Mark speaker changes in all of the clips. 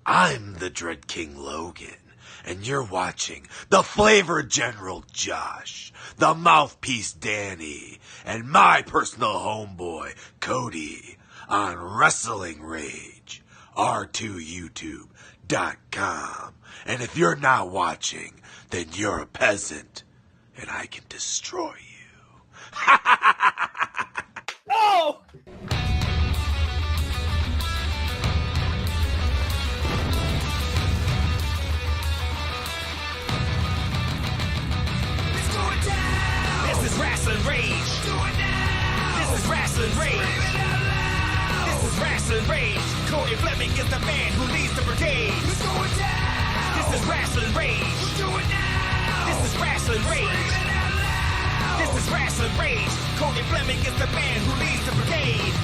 Speaker 1: I'm the Dread King Logan, and you're watching the Flavor General Josh, the Mouthpiece Danny, and my personal homeboy Cody on Rasslin Rage, R2YouTube.com. And if you're not watching, then you're a peasant, and I can destroy you.
Speaker 2: Oh!
Speaker 3: This is Rasslin Rage. Do it now. This is Rasslin Rage. Scream it out loud. This is Rasslin Rage. Cody Fleming is the man who leads the brigade. Let's go down. This is Rasslin Rage. Do it now. This is Rasslin Rage. Scream it out loud. This is Rasslin Rage. Cody Fleming is the man who leads the brigade.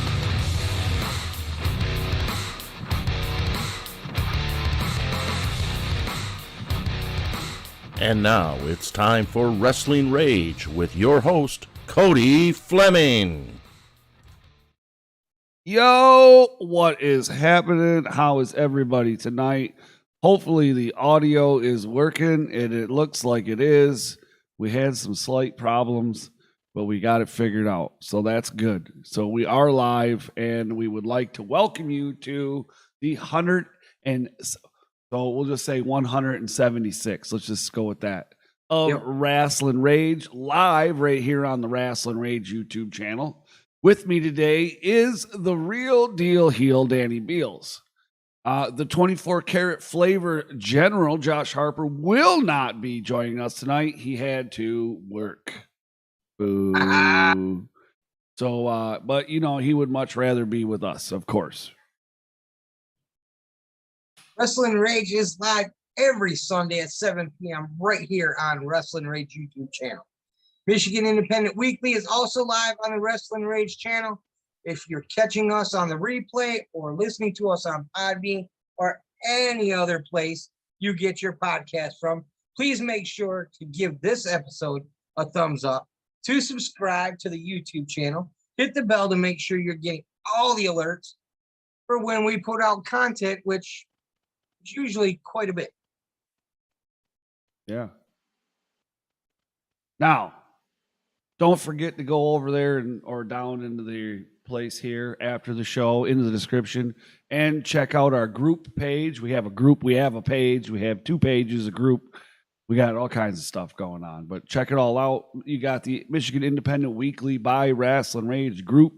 Speaker 4: And now it's time for Rasslin Rage with your host, Cody Fleming.
Speaker 2: Yo, what is happening? How is everybody tonight? Hopefully the audio is working, and it looks like it is. We had some slight problems, but we got it figured out, so that's good. So we are live, and we would like to welcome you to the 100 and... So we'll just say 176. Let's just go with that. Of Rasslin Rage, live right here on the Rasslin Rage YouTube channel. With me today is the real deal heel, Danny Beals. The 24-karat flavor general, Josh Harper, will not be joining us tonight. He had to work. Boo. So, but, you know, he would much rather be with us, of course.
Speaker 5: Rasslin Rage is live every Sunday at 7 p.m. right here on Rasslin Rage YouTube channel. Michigan Independent Weekly is also live on the Rasslin Rage channel. If you're catching us on the replay or listening to us on Podbean or any other place you get your podcast from, please make sure to give this episode a thumbs up, to subscribe to the YouTube channel, hit the bell to make sure you're getting all the alerts for when we put out content, which is usually quite a bit.
Speaker 2: Yeah. Now, don't forget to go over there or down into the place here after the show, into the description, and check out our group page. We have a group, we have a page, we have 2 pages, a group. We got all kinds of stuff going on, but check it all out. You got the Michigan Independent Weekly by Rasslin Rage group.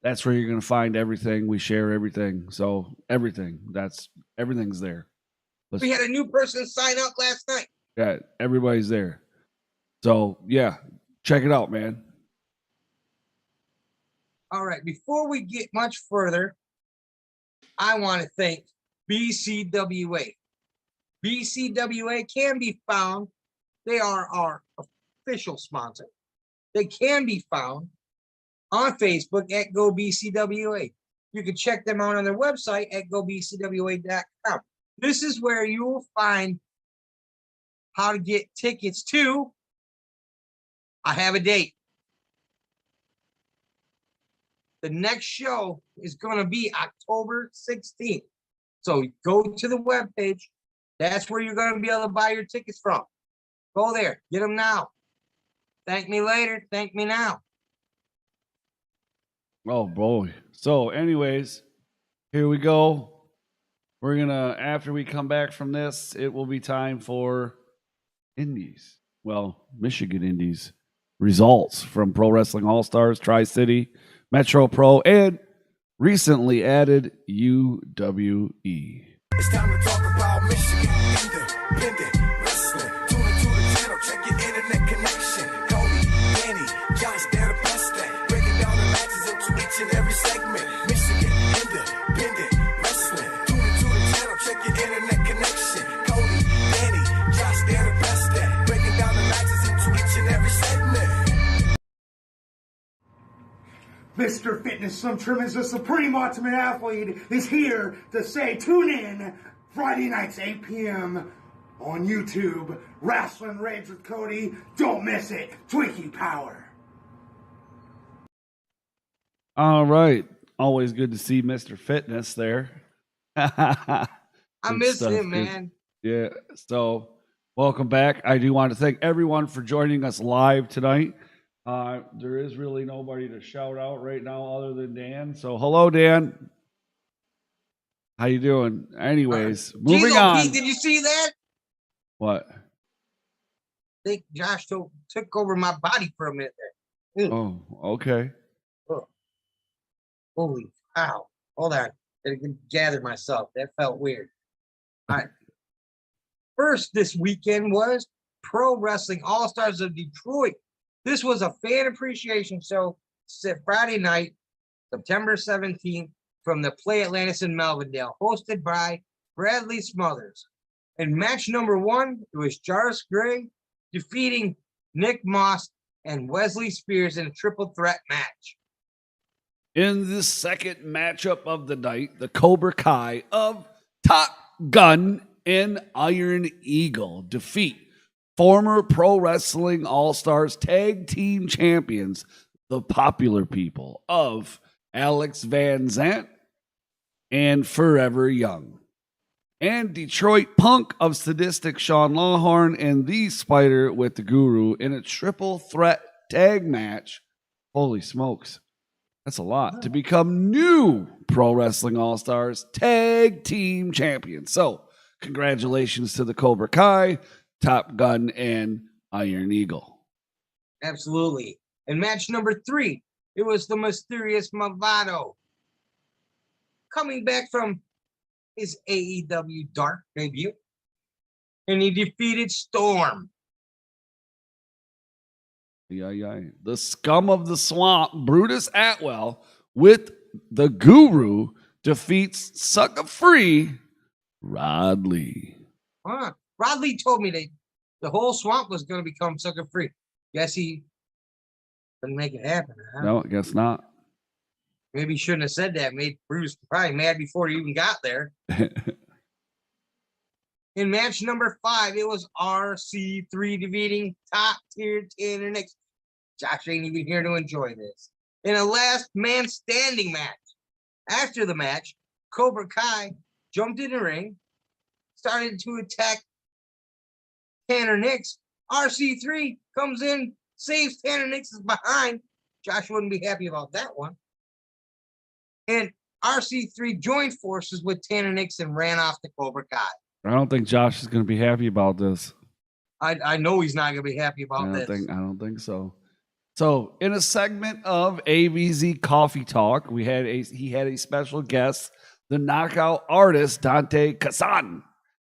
Speaker 2: That's where you're going to find everything. We share everything. So everything's there.
Speaker 5: We had a new person sign up last night.
Speaker 2: Yeah, everybody's there. So, yeah, check it out, man.
Speaker 5: All right, before we get much further, I want to thank BCWA. BCWA can be found. They are our official sponsor. They can be found on Facebook at GoBCWA. You can check them out on their website at GoBCWA.com. This is where you will find how to get tickets to I Have a Date. The next show is going to be October 16th. So go to the webpage. That's where you're going to be able to buy your tickets from. Go there. Get them now. Thank me later. Thank me now.
Speaker 2: Oh, boy. So, anyways, here we go. We're going to, after we come back from this, it will be time for Indies. Well, Michigan Indies results from Pro Wrestling All-Stars, Tri-City, Metro Pro, and recently added UWE.
Speaker 3: It's time to talk about Michigan Independent Wrestling. Tune into the channel, check your internet connection. Cody, Danny, Josh, they're the best at breaking down the matches into each and every segment. Michigan Independent Wrestling. Tune into the channel, check your internet connection. Cody, Danny, Josh, they're the best at breaking down the matches into each and every segment.
Speaker 6: Mr. Fitness Slim Trim is the supreme ultimate athlete is here to say tune in Friday nights 8 p.m. on YouTube. Rasslin Rage with Cody. Don't miss it. Twinkie Power.
Speaker 2: All right. Always good to see Mr. Fitness there.
Speaker 5: I
Speaker 2: Good
Speaker 5: miss
Speaker 2: stuff,
Speaker 5: him,
Speaker 2: good.
Speaker 5: man.
Speaker 2: Yeah. So welcome back. I do want to thank everyone for joining us live tonight. There is really nobody to shout out right now other than Dan. So hello, Dan. How you doing? Anyways, moving
Speaker 5: Jeez,
Speaker 2: on.
Speaker 5: Pete, did you see that?
Speaker 2: What?
Speaker 5: I think Josh took over my body for a minute there.
Speaker 2: Oh, okay.
Speaker 5: Oh, holy cow. Hold on. I can gather myself. That felt weird. All right. First this weekend was Pro Wrestling All-Stars of Detroit. This was a fan appreciation show set Friday night, September 17th, from the Play Atlantis in Melvindale, hosted by Bradley Smothers. In match number 1, it was Jarvis Gray defeating Nick Moss and Wesley Spears in a triple threat match.
Speaker 2: In the second matchup of the night, the Cobra Kai of Top Gun and Iron Eagle defeat former Pro Wrestling All-Stars Tag Team Champions, the Popular People of Alex Van Zant and Forever Young, and Detroit Punk of Sadistic Sean Lawhorn and The Spider with the Guru in a triple threat tag match. Holy smokes. That's a lot to become new Pro Wrestling All-Stars Tag Team Champions. So, congratulations to the Cobra Kai, Top Gun, and Iron Eagle.
Speaker 5: Absolutely. In match number 3, it was the mysterious Movado coming back from his AEW Dark debut, and he defeated Storm.
Speaker 2: Yeah. The scum of the swamp, Brutus Atwell, with the Guru, defeats Sucker Free Rod Lee.
Speaker 5: Huh. Rod Lee told me that the whole swamp was going to become sucker free. Guess he couldn't make it happen. Huh?
Speaker 2: No, I guess not.
Speaker 5: Maybe he shouldn't have said that. Made Bruce probably mad before he even got there. In match number 5, it was RC3 defeating top tier Tanner Nix. Josh ain't even here to enjoy this. In a last man standing match. After the match, Cobra Kai jumped in the ring, started to attack Tanner Nix. RC3 comes in, saves Tanner Nix's behind. Josh wouldn't be happy about that one. And RC3 joined forces with Tanner Nix and ran off to Cobra Kai.
Speaker 2: I don't think Josh is going to be happy about this.
Speaker 5: I know he's not going to be happy about this.
Speaker 2: I don't think so. So, in a segment of AVZ Coffee Talk, he had a special guest, the knockout artist Dante Kassan.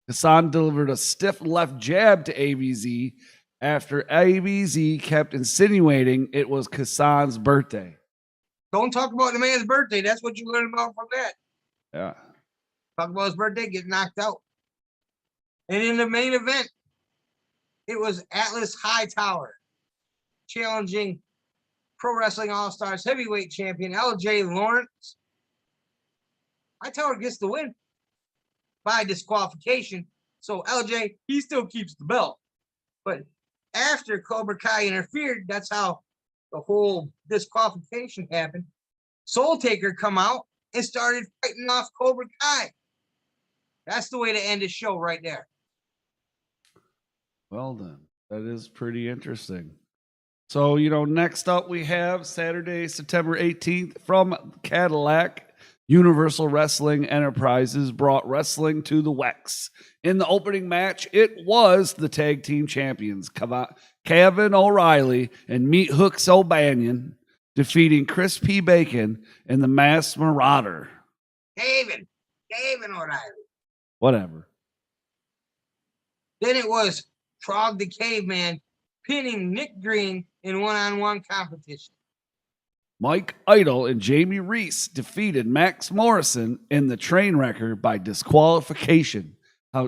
Speaker 2: Kassan delivered a stiff left jab to AVZ after AVZ kept insinuating it was Kassan's birthday.
Speaker 5: Don't talk about the man's birthday. That's what you learn about from that.
Speaker 2: Yeah.
Speaker 5: Talk about his birthday, get knocked out. And in the main event, it was Atlas Hightower challenging Pro Wrestling All-Stars heavyweight champion LJ Lawrence. Hightower gets the win by disqualification. So LJ, he still keeps the belt. But after Cobra Kai interfered, that's how the whole disqualification happened. Soul Taker come out and started fighting off Cobra Kai. That's the way to end his show right there.
Speaker 2: Well then, that is pretty interesting. So, next up we have Saturday, September 18th from Cadillac. Universal Wrestling Enterprises brought wrestling to the WEX. In the opening match, it was the tag team champions, Kevin O'Reilly and Meat Hooks O'Banion, defeating Chris P. Bacon and the Masked Marauder.
Speaker 5: Kevin O'Reilly.
Speaker 2: Whatever.
Speaker 5: Then it was Trog the Caveman pinning Nick Green in one-on-one competition.
Speaker 2: Mike Idol and Jamie Reese defeated Max Morrison in the Trainwrecker by disqualification. It's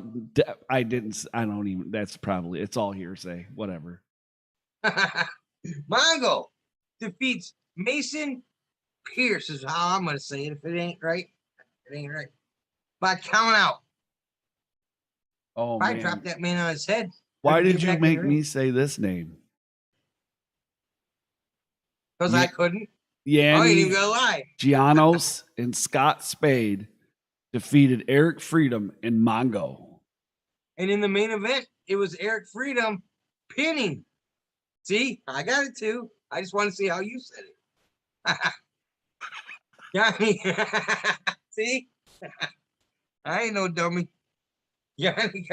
Speaker 2: all hearsay. Whatever.
Speaker 5: Mongo defeats Mason Pierce is how I'm going to say it. If it ain't right, it ain't right. By count out.
Speaker 2: Oh,
Speaker 5: I
Speaker 2: man.
Speaker 5: dropped that man on his head.
Speaker 2: Why did you make me say this name?
Speaker 5: Because I couldn't.
Speaker 2: Yeah.
Speaker 5: I ain't even gonna lie.
Speaker 2: Giannos and Scott Spade defeated Eric Freedom and Mongo.
Speaker 5: And in the main event, it was Eric Freedom pinning. See, I got it too. I just want to see how you said it. Got me. See? I ain't no dummy. Yanni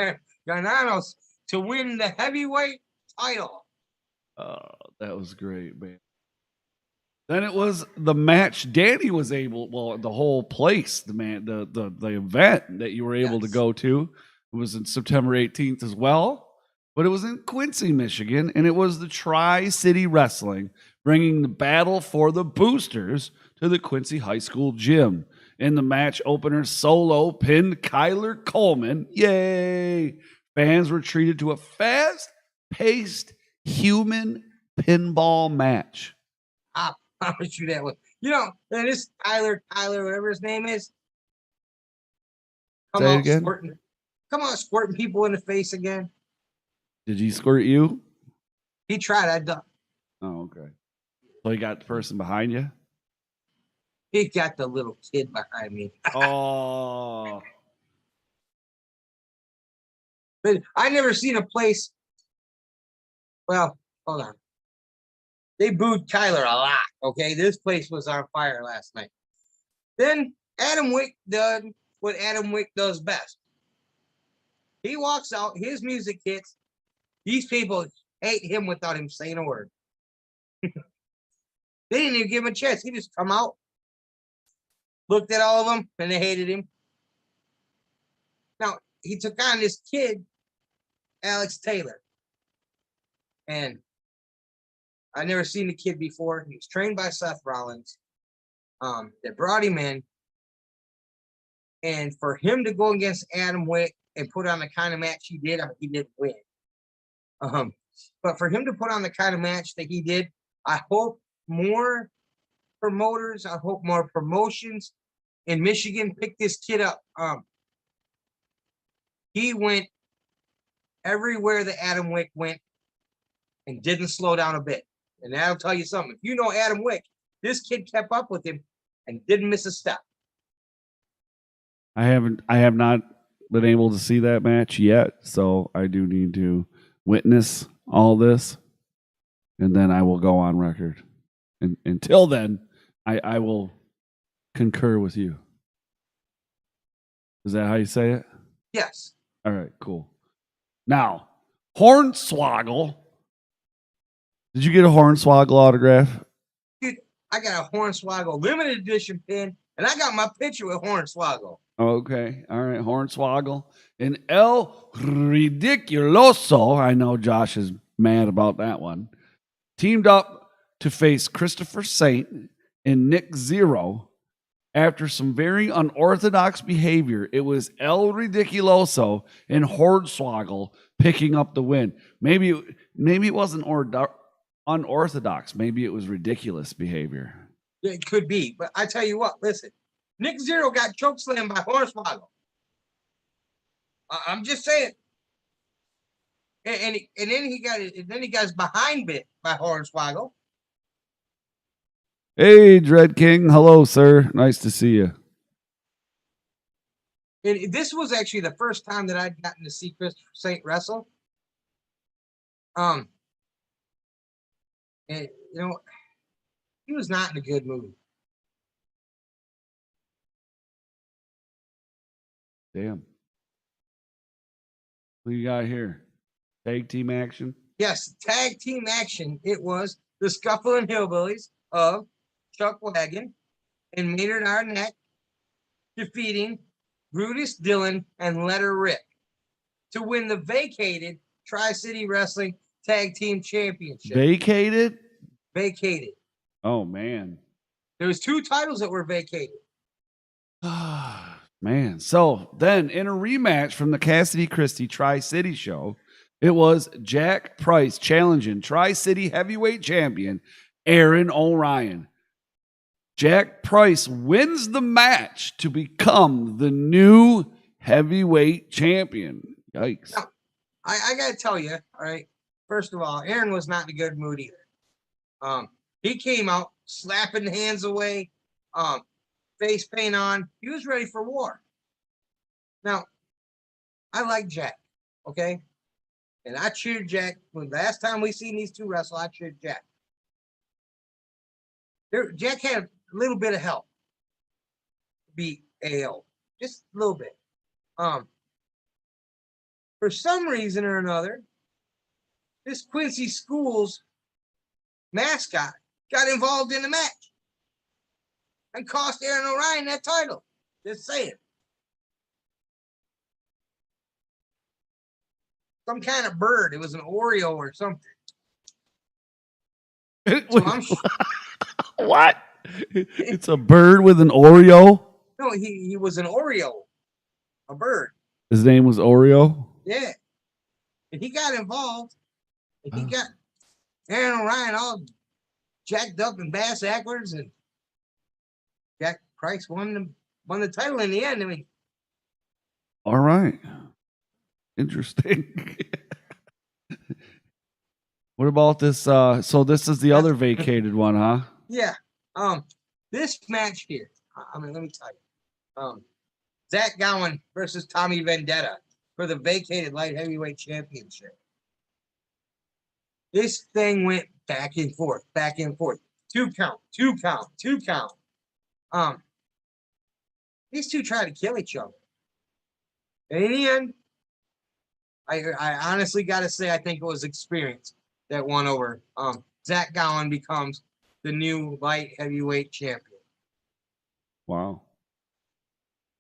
Speaker 5: Garnanos to win the heavyweight title.
Speaker 2: Oh, that was great, man. Then it was the match Danny was able, well, the whole place, the event that you were able to go to. It was in September 18th as well, but it was in Quincy, Michigan, and it was the Tri-City Wrestling, bringing the battle for the boosters to the Quincy High School gym. In the match opener, Solo pinned Kyler Coleman. Yay! Fans were treated to a fast-paced human pinball match.
Speaker 5: I promise you that one. You know, and this Tyler, whatever his name is. Come
Speaker 2: Say it
Speaker 5: on,
Speaker 2: again?
Speaker 5: Squirting people in the face again.
Speaker 2: Did he squirt you?
Speaker 5: He tried. I ducked.
Speaker 2: Oh, okay. So he got the person behind you?
Speaker 5: He got the little kid behind me.
Speaker 2: Oh.
Speaker 5: But I never seen a place. Well, hold on. They booed Tyler a lot. Okay, this place was on fire last night. Then Adam Wick did what Adam Wick does best. He walks out, his music hits. These people hate him without him saying a word. They didn't even give him a chance. He just come out, looked at all of them, and they hated him. Now, he took on this kid, Alex Taylor. And I never seen the kid before. He was trained by Seth Rollins. They brought him in. And for him to go against Adam Wick and put on the kind of match he did, I mean, he didn't win. But for him to put on the kind of match that he did, I hope more promoters, I hope more promotions in Michigan pick this kid up. He went everywhere that Adam Wick went and didn't slow down a bit. And that'll tell you something. If you know Adam Wick, this kid kept up with him and didn't miss a step.
Speaker 2: I have not been able to see that match yet, so I do need to witness all this, and then I will go on record. And until then, I will concur with you. Is that how you say it?
Speaker 5: Yes.
Speaker 2: All right, cool. Now, Hornswoggle. Did you get a Hornswoggle autograph?
Speaker 5: Dude, I got a Hornswoggle limited edition pin, and I got my picture with Hornswoggle.
Speaker 2: Okay. All right. Hornswoggle. And El Ridiculoso. I know Josh is mad about that one. Teamed up to face Christopher Saint and Nick Zero after some very unorthodox behavior. It was El Ridiculoso and Hornswoggle picking up the win. Maybe it wasn't unorthodox. Maybe it was ridiculous behavior.
Speaker 5: It could be. But I tell you what, listen. Nick Zero got chokeslammed by Hornswoggle. I'm just saying. And then he got his behind bit by Hornswoggle.
Speaker 2: Hey, Dread King. Hello, sir. Nice to see you.
Speaker 5: And this was actually the first time that I'd gotten to see Christopher Saint wrestle. And you know, he was not in a good mood.
Speaker 2: Damn. What you got here? Tag team action?
Speaker 5: Yes, tag team action. It was the Scuffling Hillbillies of Chuck Wagon and Maynard Arnett defeating Brutus Dillon and Letter Rick to win the vacated Tri-City Wrestling Tag Team Championship.
Speaker 2: Vacated?
Speaker 5: Vacated.
Speaker 2: Oh, man.
Speaker 5: There was 2 titles that were vacated.
Speaker 2: Man. So then in a rematch from the Cassidy Christie Tri-City show, it was Jack Price challenging Tri-City heavyweight champion Aaron O'Ryan. Jack Price wins the match to become the new heavyweight champion. Yikes.
Speaker 5: Now, I got to tell you, all right, first of all, Aaron was not in a good mood either. He came out slapping hands away, face paint on. He was ready for war. Now, I like Jack, okay? And I cheered Jack. When last time we seen these two wrestle, I cheered Jack. Jack had a little bit of help to beat AO. Just a little bit. For some reason or another, this Quincy Schools mascot got involved in the match and cost Aaron Orion that title. Just saying. Some kind of bird. It was an Oreo or something. So
Speaker 2: What? It's a bird with an Oreo?
Speaker 5: No, he was an Oreo, a bird.
Speaker 2: His name was Oreo?
Speaker 5: Yeah. And he got involved. And he got Aaron Orion all jacked up and bass backwards, and Jack Price won the title in the end. I mean,
Speaker 2: all right. Interesting. What about this? So this is the other vacated one, huh?
Speaker 5: Yeah. This match here, I mean, let me tell you. Zach Gowen versus Tommy Vendetta for the vacated light heavyweight championship. This thing went back and forth, back and forth. 2 count, 2 count, 2 count. These two try to kill each other. And in the end, I honestly got to say, I think it was experience that won over. Zach Gowen becomes the new light heavyweight champion.
Speaker 2: Wow.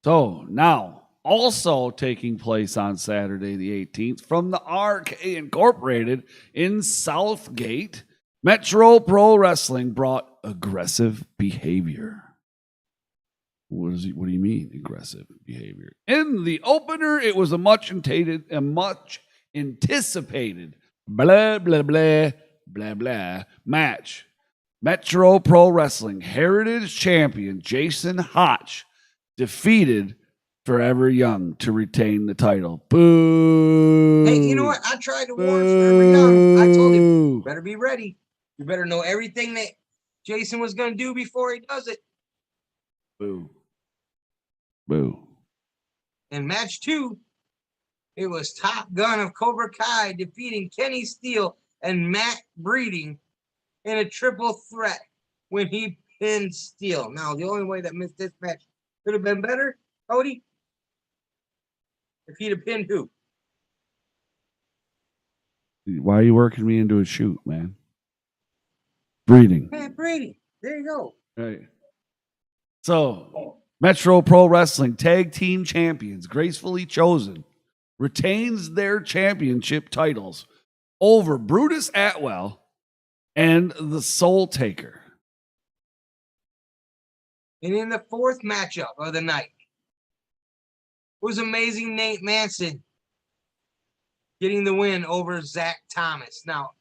Speaker 2: So now, also taking place on Saturday the 18th from the RK Incorporated in Southgate, Metro Pro Wrestling brought aggressive behavior. What do you mean, aggressive behavior? In the opener, it was a much anticipated blah, blah, blah, blah, blah match. Metro Pro Wrestling Heritage Champion Jason Hotch defeated Forever Young to retain the title. Boo!
Speaker 5: Hey, you know what? I tried to warn Forever Young. I told him, you better be ready. You better know everything that Jason was going to do before he does it.
Speaker 2: Boo. Boo.
Speaker 5: In match 2, it was Top Gun of Cobra Kai defeating Kenny Steele and Matt Breeding in a triple threat when he pinned Steele. Now, the only way that this match could have been better, Cody, if he'd have pinned who?
Speaker 2: Why are you working me into a shoot, man? Breeding.
Speaker 5: Matt Breeding. There you go.
Speaker 2: Right. So, Metro Pro Wrestling Tag Team Champions, gracefully chosen, retains their championship titles over Brutus Atwell and the Soul Taker.
Speaker 5: And in the 4th matchup of the night was Amazing Nate Manson getting the win over Zach Thomas. Now,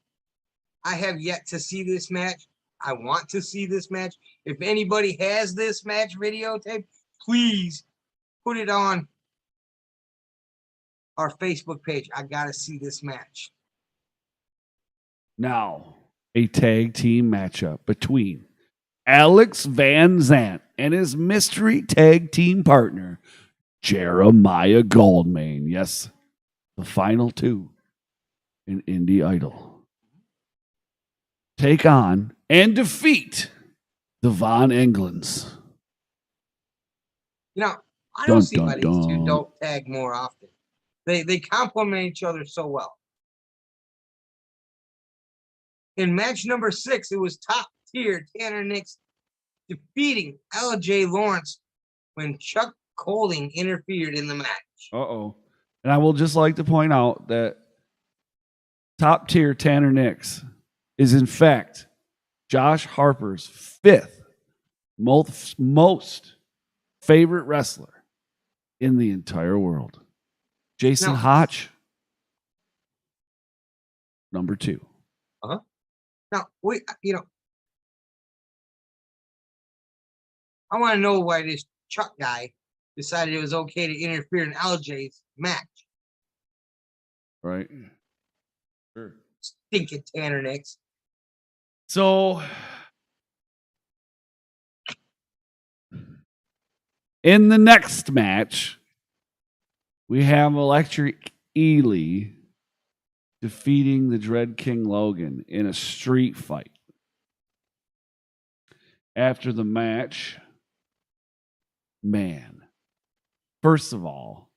Speaker 5: I have yet to see this match. I want to see this match. If anybody has this match videotape, please put it on our Facebook page. I got to see this match.
Speaker 2: Now, a tag team matchup between Alex Van Zant and his mystery tag team partner, Jeremiah Goldmain. Yes, the final 2 in Indie Idol. Take on and defeat the Von Englands.
Speaker 5: You know, I don't see why these two don't tag more often. They complement each other so well. In match number 6, it was top tier Tanner Nix defeating LJ Lawrence when Chuck Colding interfered in the match.
Speaker 2: Uh-oh. And I will just like to point out that top tier Tanner Nix is in fact Josh Harper's 5th most favorite wrestler in the entire world. Jason Hotch, number 2.
Speaker 5: Now, I want to know why this Chuck guy decided it was okay to interfere in LJ's match.
Speaker 2: Right. Sure.
Speaker 5: Stinking Tanner Nix.
Speaker 2: So, in the next match, we have Electric Ely defeating the Dread King Logan in a street fight. After the match, man, first of all,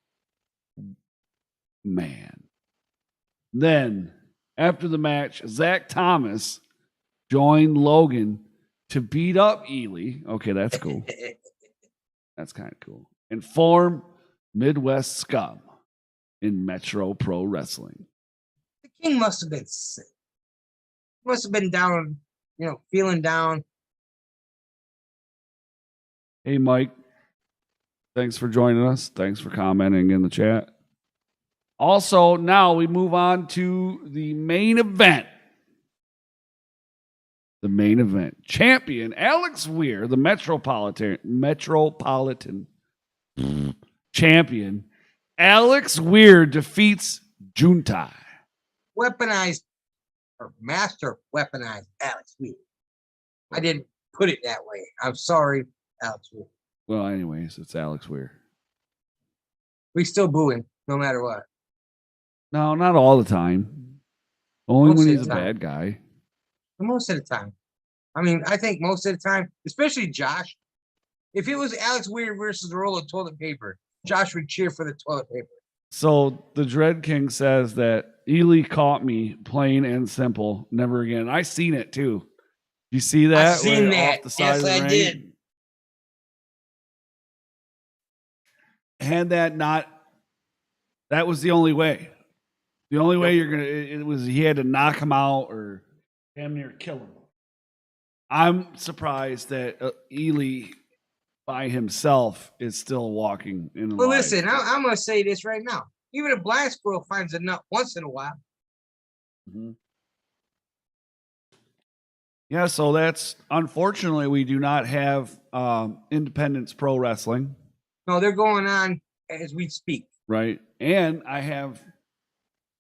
Speaker 2: man. Then, after the match, Zach Thomas joined Logan to beat up Ely. Okay, that's cool. That's kind of cool. And form Midwest Scum in Metro Pro Wrestling.
Speaker 5: The King must have been sick. Must have been down, feeling down.
Speaker 2: Hey, Mike. Thanks for joining us. Thanks for commenting in the chat. Also, now we move on to the main event. The main event. Champion Alex Weir, the Metropolitan champion. Alex Weir defeats Juntai.
Speaker 5: Weaponized, or master weaponized Alex Weir. I didn't put it that way. I'm sorry, Alex Weir.
Speaker 2: Well, anyways, it's Alex Weir.
Speaker 5: We still boo him, no matter what.
Speaker 2: No, not all the time. Only
Speaker 5: Most
Speaker 2: when
Speaker 5: of
Speaker 2: he's a
Speaker 5: the time.
Speaker 2: bad guy.
Speaker 5: Most of the time. I mean, I think most of the time, especially Josh, if it was Alex Weir versus the roll of toilet paper, Josh would cheer for the toilet paper.
Speaker 2: So the Dread King says that Ely caught me, plain and simple, never again. I seen it too. You see that?
Speaker 5: I seen that.
Speaker 2: Off the side
Speaker 5: Yes,
Speaker 2: of the
Speaker 5: I
Speaker 2: ring?
Speaker 5: did.
Speaker 2: Had that not, that was the only way. The only way you're gonna, it was he had to knock him out or damn near kill him. I'm surprised that Ely by himself is still walking in the
Speaker 5: Well,
Speaker 2: light.
Speaker 5: listen, I'm going to say this right now. Even a black squirrel finds a nut once in a while.
Speaker 2: Mm-hmm. Yeah, so that's unfortunately we do not have Independence Pro Wrestling.
Speaker 5: No, they're going on as we speak.
Speaker 2: Right. And I have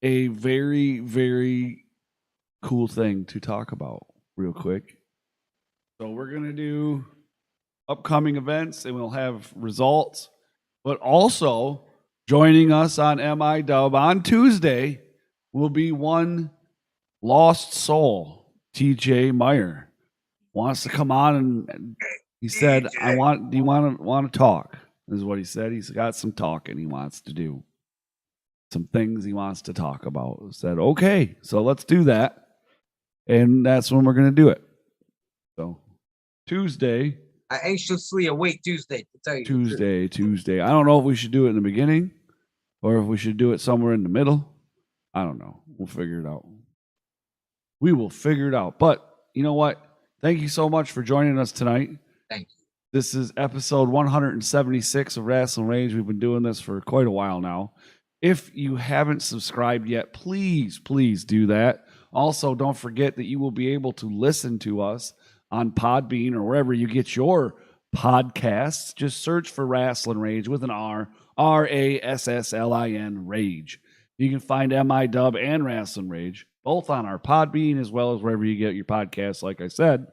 Speaker 2: a very, very cool thing to talk about real quick. So we're going to do upcoming events and we'll have results. But also joining us on MIW on Tuesday will be one lost soul, TJ Meyer. Wants to come on and he said, do you want to talk? This is what he said. He's got some talking he wants to do. Some things he wants to talk about. I said, okay, so let's do that. And that's when we're going to do it. So Tuesday.
Speaker 5: I anxiously await Tuesday to tell you.
Speaker 2: Tuesday. I don't know if we should do it in the beginning or if we should do it somewhere in the middle. I don't know. We'll figure it out. We will figure it out. But you know what? Thank you so much for joining us tonight.
Speaker 5: Thank you.
Speaker 2: This is episode 176 of Rasslin Rage. We've been doing this for quite a while now. If you haven't subscribed yet, please do that. Also, don't forget that you will be able to listen to us on Podbean or wherever you get your podcasts. Just search for Rasslin Rage with an R, Rasslin Rage. You can find MIW and Rasslin Rage both on our Podbean as well as wherever you get your podcasts, like I said.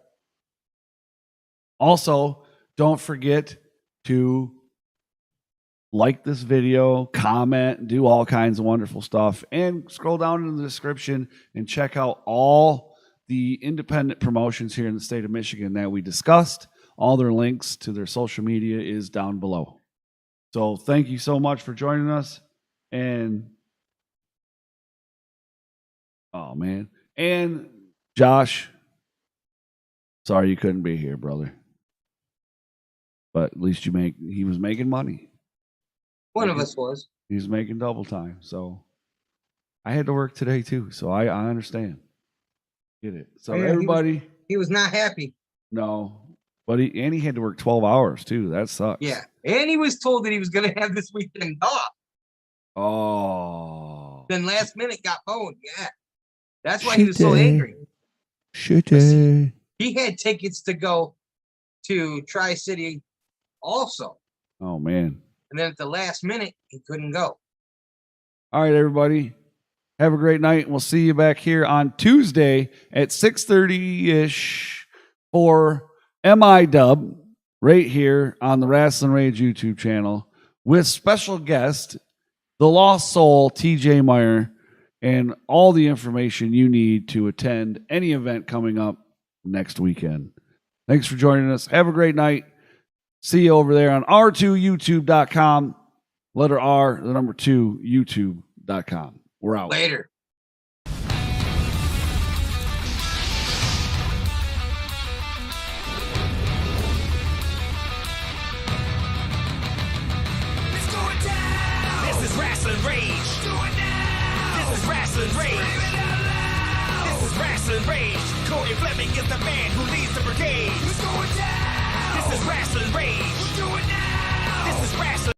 Speaker 2: Also, don't forget to like this video, comment, do all kinds of wonderful stuff, and scroll down in the description and check out all the independent promotions here in the state of Michigan that we discussed. All their links to their social media is down below. So thank you so much for joining us. And oh man. And Josh, sorry you couldn't be here, brother. But at least he was making money.
Speaker 5: One of us was.
Speaker 2: He was making double time. So I had to work today too. So I understand. Get it. So
Speaker 5: yeah,
Speaker 2: everybody.
Speaker 5: He was not happy.
Speaker 2: No. But he had to work 12 hours too. That sucks.
Speaker 5: Yeah. And he was told that he was going to have this weekend off.
Speaker 2: Oh.
Speaker 5: Then last minute got phoned. Yeah. That's why he was so angry.
Speaker 2: Shitty.
Speaker 5: He had tickets to go to Tri-City also.
Speaker 2: Oh man.
Speaker 5: And then at the last minute, he couldn't go.
Speaker 2: All right, everybody. Have a great night. We'll see you back here on Tuesday at 6:30-ish for MIW right here on the Rasslin Rage YouTube channel with special guest, The Lost Soul, TJ Meyer, and all the information you need to attend any event coming up next weekend. Thanks for joining us. Have a great night. See you over there on r2youtube.com. Letter R, the number 2, youtube.com. We're out.
Speaker 5: Later.
Speaker 3: This is Rasslin Rage. Do it now. This is Rasslin Rage. This is Rasslin Rage. Cody Fleming is the man who leads the brigade. It's going down. This is Rasslin Rage. Do it now. This is Rasslin.